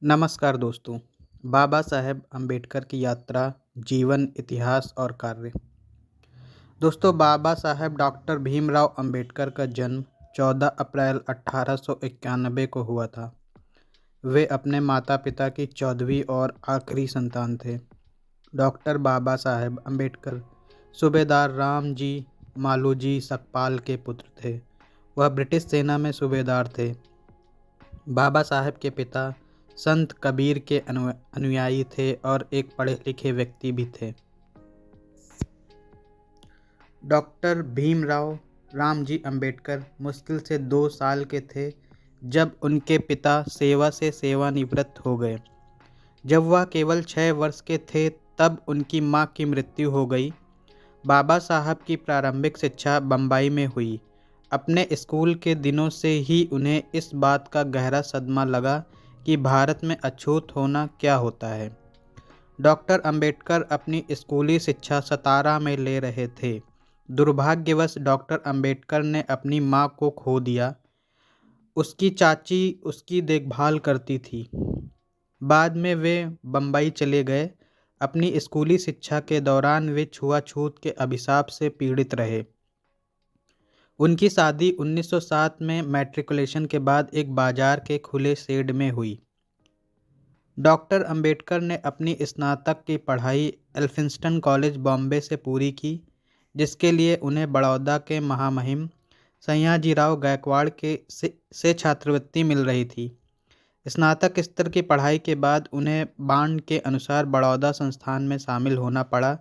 नमस्कार दोस्तों। बाबा साहेब अम्बेडकर की यात्रा, जीवन, इतिहास और कार्य। दोस्तों, बाबा साहेब डॉक्टर भीमराव अम्बेडकर का जन्म 14 अप्रैल 1891 को हुआ था। वे अपने माता पिता की 14वीं और आखिरी संतान थे। डॉक्टर बाबा साहेब अम्बेडकर सूबेदार राम जी मालोजी सकपाल के पुत्र थे। वह ब्रिटिश सेना में सूबेदार थे। बाबा साहेब के पिता संत कबीर के अनुयायी थे और एक पढ़े लिखे व्यक्ति भी थे। डॉक्टर भीमराव रामजी अंबेडकर मुश्किल से 2 साल के थे जब उनके पिता सेवा से सेवानिवृत्त हो गए। जब वह केवल 6 वर्ष के थे तब उनकी मां की मृत्यु हो गई। बाबा साहब की प्रारंभिक शिक्षा बम्बई में हुई। अपने स्कूल के दिनों से ही उन्हें इस बात का गहरा सदमा लगा कि भारत में अछूत होना क्या होता है। डॉक्टर अंबेडकर अपनी स्कूली शिक्षा सतारा में ले रहे थे। दुर्भाग्यवश डॉक्टर अंबेडकर ने अपनी मां को खो दिया। उसकी चाची उसकी देखभाल करती थी। बाद में वे बम्बई चले गए। अपनी स्कूली शिक्षा के दौरान वे छुआछूत के अभिशाप से पीड़ित रहे। उनकी शादी 1907 में मैट्रिकुलेशन के बाद एक बाजार के खुले शेड में हुई। डॉक्टर अंबेडकर ने अपनी स्नातक की पढ़ाई एल्फिंस्टन कॉलेज बॉम्बे से पूरी की, जिसके लिए उन्हें बड़ौदा के महामहिम सयाजीराव गायकवाड़ से छात्रवृत्ति मिल रही थी। स्नातक स्तर की पढ़ाई के बाद उन्हें बांड के अनुसार बड़ौदा संस्थान में शामिल होना पड़ा।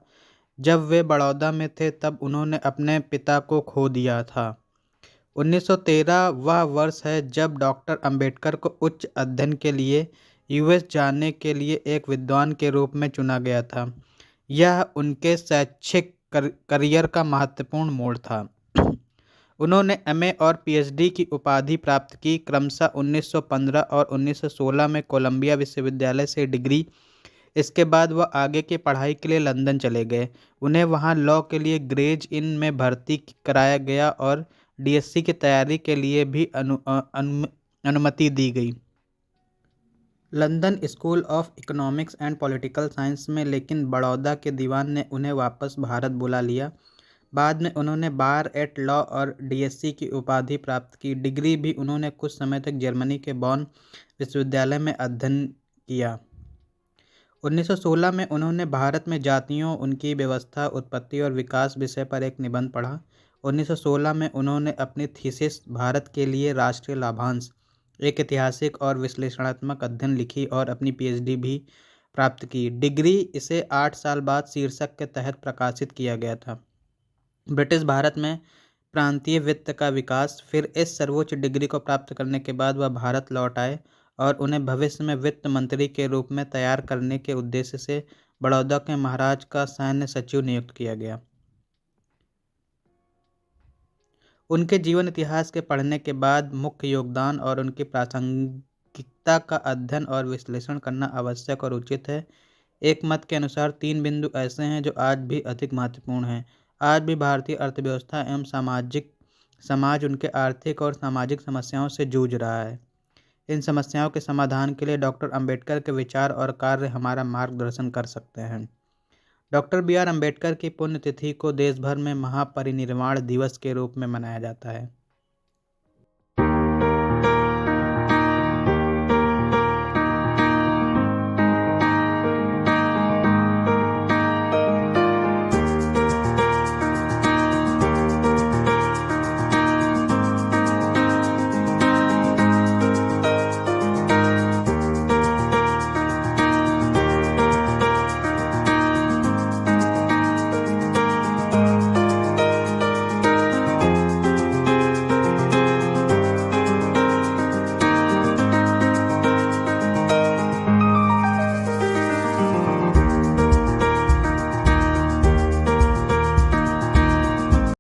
जब वे बड़ौदा में थे तब उन्होंने अपने पिता को खो दिया था। 1913 वह वर्ष है जब डॉक्टर अंबेडकर को उच्च अध्ययन के लिए यूएस जाने के लिए एक विद्वान के रूप में चुना गया था। यह उनके शैक्षिक करियर का महत्वपूर्ण मोड़ था। उन्होंने एमए और पीएचडी की उपाधि प्राप्त की। क्रमशः 1915 और 1916 में कोलंबिया विश्वविद्यालय से डिग्री। इसके बाद वह आगे की पढ़ाई के लिए लंदन चले गए। उन्हें वहां लॉ के लिए ग्रेज इन में भर्ती कराया गया और डीएससी की तैयारी के लिए भी अनुमति दी गई। London school of economics and political science में, लेकिन बड़ौदा के दीवान ने उन्हें वापस भारत बुला लिया। बाद में उन्होंने बार एट लॉ और डीएससी की उपाधि प्राप्त की। डिग्री भी उन्होंने कुछ समय तक जर्मनी के बॉन विश्वविद्यालय में अध्ययन किया। 1916 में उन्होंने भारत में जातियों, उनकी व्यवस्था, उत्पत्ति और विकास विषय पर एक निबंध पढ़ा। 1916 में उन्होंने अपनी थीसिस भारत के लिए राष्ट्रीय लाभांश, एक ऐतिहासिक और विश्लेषणात्मक अध्ययन लिखी और अपनी पीएचडी भी प्राप्त की। डिग्री इसे 8 साल बाद शीर्षक के तहत प्रकाशित किया गया था, ब्रिटिश भारत में प्रांतीय वित्त का विकास। फिर इस सर्वोच्च डिग्री को प्राप्त करने के बाद वह भारत लौट आए और उन्हें भविष्य में वित्त मंत्री के रूप में तैयार करने के उद्देश्य से बड़ौदा के महाराज का सैन्य सचिव नियुक्त किया गया। उनके जीवन इतिहास के पढ़ने के बाद मुख्य योगदान और उनकी प्रासंगिकता का अध्ययन और विश्लेषण करना आवश्यक और उचित है। एक मत के अनुसार 3 बिंदु ऐसे हैं जो आज भी अधिक महत्वपूर्ण हैं। आज भी भारतीय अर्थव्यवस्था एवं समाज उनके आर्थिक और सामाजिक समस्याओं से जूझ रहा है। इन समस्याओं के समाधान के लिए डॉक्टर अंबेडकर के विचार और कार्य हमारा मार्गदर्शन कर सकते हैं। डॉक्टर बी आर अम्बेडकर की पुण्यतिथि को देश भर में महापरिनिर्वाण दिवस के रूप में मनाया जाता है।